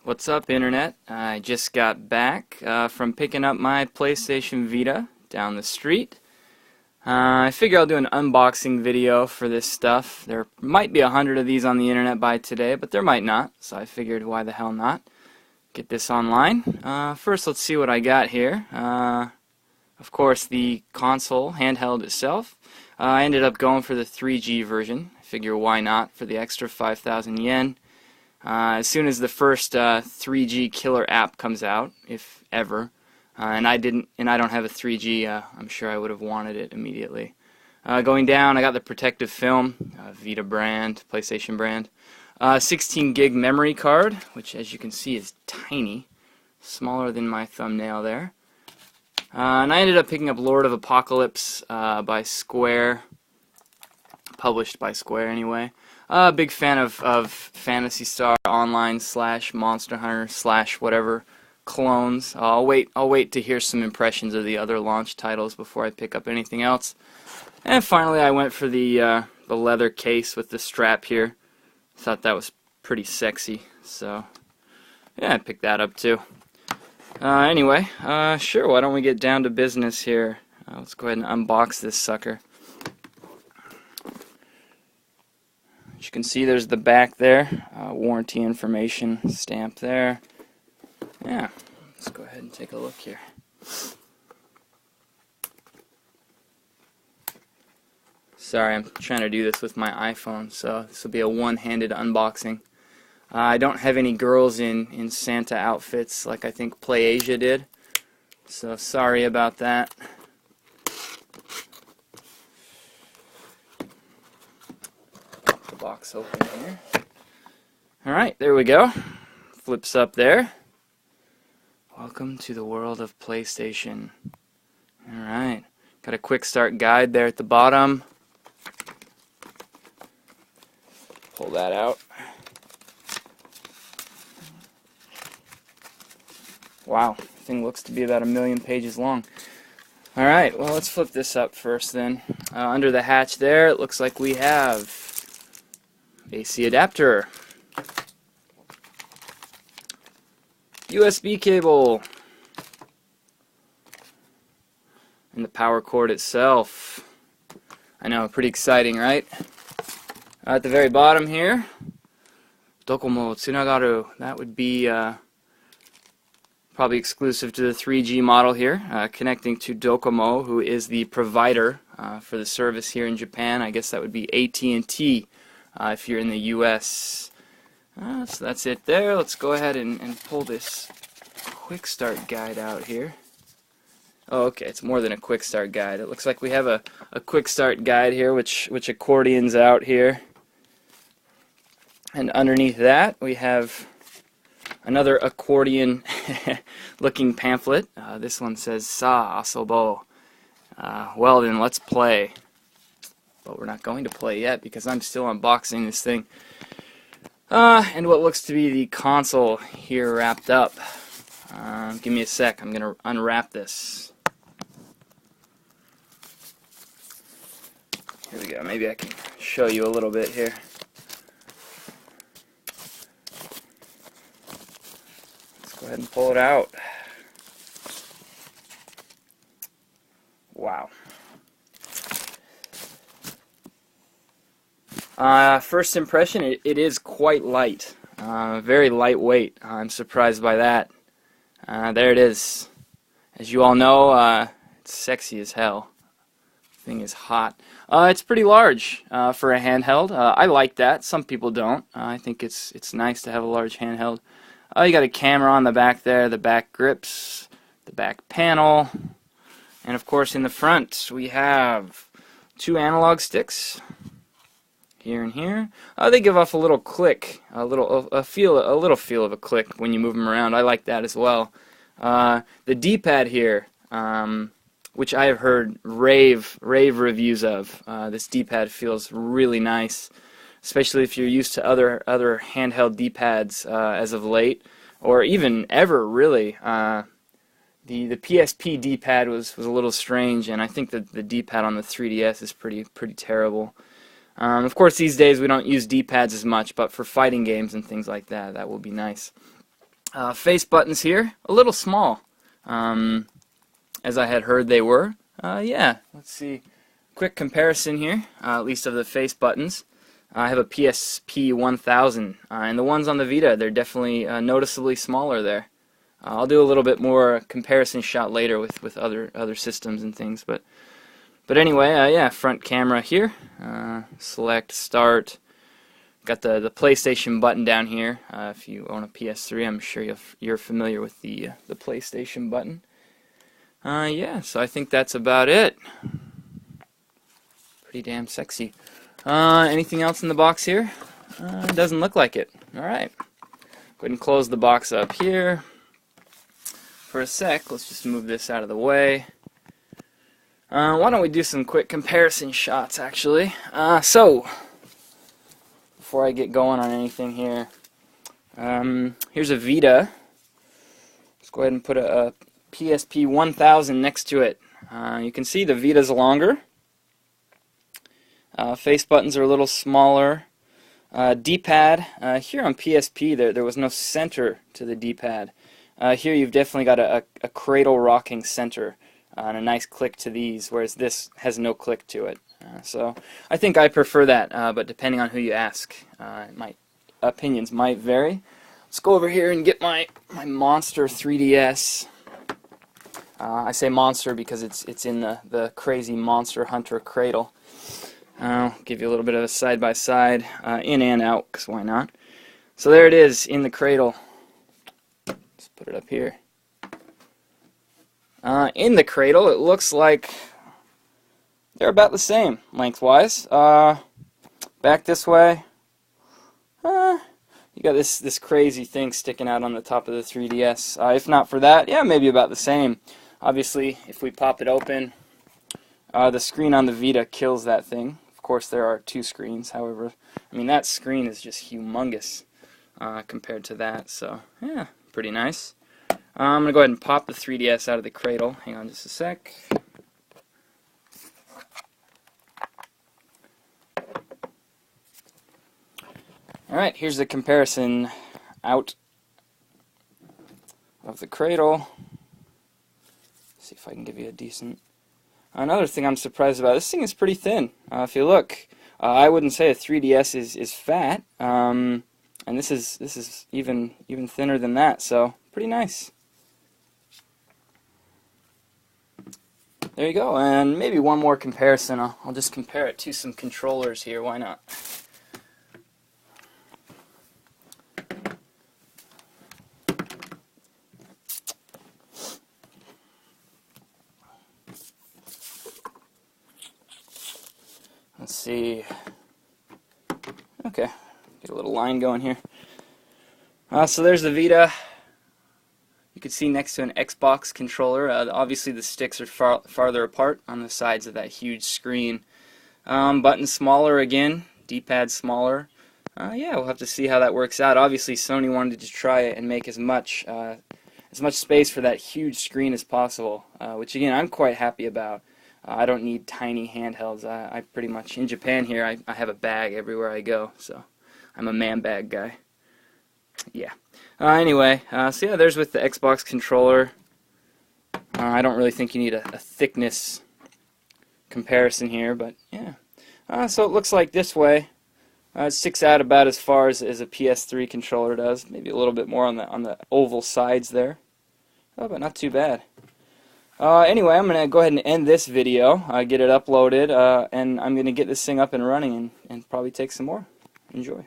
What's up, Internet? I just got back from picking up my PlayStation Vita down the street. I figure I'll do an unboxing video for this stuff. There might be 100 of these on the Internet by today, but there might not, so I figured why the hell not. Get this online. First, let's see what I got here. Of course, the console, handheld itself. I ended up going for the 3G version. I figure why not for the extra 5,000 yen. As soon as the first 3G killer app comes out, if ever, and I don't have a 3G, I'm sure I would have wanted it immediately. Going down, I got the protective film, Vita brand, PlayStation brand, 16 gig memory card, which as you can see is tiny, smaller than my thumbnail there. And I ended up picking up Lord of Apocalypse by Square, published by Square anyway. Big fan of Phantasy Star Online / Monster Hunter / whatever clones. I'll wait to hear some impressions of the other launch titles before I pick up anything else. And finally, I went for the leather case with the strap here. Thought that was pretty sexy, so yeah, I picked that up too. Anyway, sure. Why don't we get down to business here? Let's go ahead and unbox this sucker. As you can see, there's the back there, warranty information stamp there. Yeah, let's go ahead and take a look here. Sorry, I'm trying to do this with my iPhone, so this will be a one-handed unboxing. I don't have any girls in Santa outfits like I think PlayAsia did, so sorry about that. Box open here. Alright, there we go. Flips up there. Welcome to the world of PlayStation. Alright, got a quick start guide there at the bottom. Pull that out. Wow, the thing looks to be about 1,000,000 pages long. Alright, well, let's flip this up first then. Under the hatch there, it looks like we have AC adapter, USB cable, and the power cord itself. I know, pretty exciting, right? At the very bottom here, Docomo Tsunagaru. That would be probably exclusive to the 3G model here, connecting to Docomo, who is the provider for the service here in Japan. I guess that would be AT&T. If you're in the US. So that's it there. Let's go ahead and pull this quick start guide out here. Oh, okay, it's more than a quick start guide. It looks like we have a quick start guide here, which accordions out here. And underneath that, we have another accordion looking pamphlet. This one says Sa Asobo. Well then, let's play. But we're not going to play yet because I'm still unboxing this thing. And what looks to be the console here wrapped up. Give me a sec, I'm going to unwrap this. Here we go, maybe I can show you a little bit here. Let's go ahead and pull it out. Wow. First impression, it is quite light, very lightweight. I'm surprised by that. There it is. As you all know, it's sexy as hell. The thing is hot. It's pretty large for a handheld. I like that. Some people don't. I think it's nice to have a large handheld. You got a camera on the back there, the back grips, the back panel, and of course in the front we have 2 analog sticks. Here and here. They give off a little click, a little feel of a click when you move them around. I like that as well. The D-pad here, which I have heard rave reviews of. This D-pad feels really nice, especially if you're used to other handheld D-pads as of late, or even ever really. The PSP D-pad was a little strange, and I think that the D-pad on the 3DS is pretty terrible. Of course, these days we don't use D-pads as much, but for fighting games and things like that, that will be nice. Face buttons here, a little small, as I had heard they were. Yeah, let's see. Quick comparison here, at least of the face buttons. I have a PSP 1000, and the ones on the Vita, they're definitely noticeably smaller there. I'll do a little bit more comparison shot later with other systems and things, but anyway, yeah, front camera here. Select, start. Got the PlayStation button down here. If you own a PS3, I'm sure you're familiar with the PlayStation button. Yeah, so I think that's about it. Pretty damn sexy. Anything else in the box here? It doesn't look like it. Alright. Go ahead and close the box up here. For a sec, let's just move this out of the way. Why don't we do some quick comparison shots, actually. So, before I get going on anything here, here's a Vita. Let's go ahead and put a PSP 1000 next to it. You can see the Vita's longer. Face buttons are a little smaller. D-pad, here on PSP there was no center to the D-pad. Here you've definitely got a cradle rocking center and a nice click to these, whereas this has no click to it. So I think I prefer that, but depending on who you ask, my opinions might vary. Let's go over here and get my Monster 3DS. I say monster because it's in the crazy Monster Hunter cradle. I'll give you a little bit of a side-by-side, in and out, because why not? So there it is, in the cradle. Let's put it up here. In the cradle, it looks like they're about the same, lengthwise. Back this way, you got this crazy thing sticking out on the top of the 3DS. If not for that, yeah, maybe about the same. Obviously, if we pop it open, the screen on the Vita kills that thing. Of course, there are two screens. However, I mean, that screen is just humongous compared to that. So, yeah, pretty nice. I'm going to go ahead and pop the 3DS out of the cradle. Hang on just a sec. Alright, here's the comparison out of the cradle. See if I can give you a decent... Another thing I'm surprised about, this thing is pretty thin. If you look, I wouldn't say a 3DS is fat, and this is even thinner than that, so pretty nice. There you go, and maybe one more comparison. I'll just compare it to some controllers here, why not? Let's see. Okay, get a little line going here. So there's the Vita. You can see next to an Xbox controller. Obviously the sticks are farther apart on the sides of that huge screen. Buttons smaller again, D-pad smaller. Yeah, we'll have to see how that works out. Obviously Sony wanted to try it and make as much space for that huge screen as possible, which again I'm quite happy about. I don't need tiny handhelds. I pretty much, in Japan here, I have a bag everywhere I go, so I'm a man bag guy. Yeah. Anyway, so yeah, there's with the Xbox controller. I don't really think you need a thickness comparison here, but yeah. So it looks like this way. It sticks out about as far as a PS3 controller does. Maybe a little bit more on the oval sides there. Oh, but not too bad. Anyway, I'm going to go ahead and end this video, get it uploaded, and I'm going to get this thing up and running and probably take some more. Enjoy.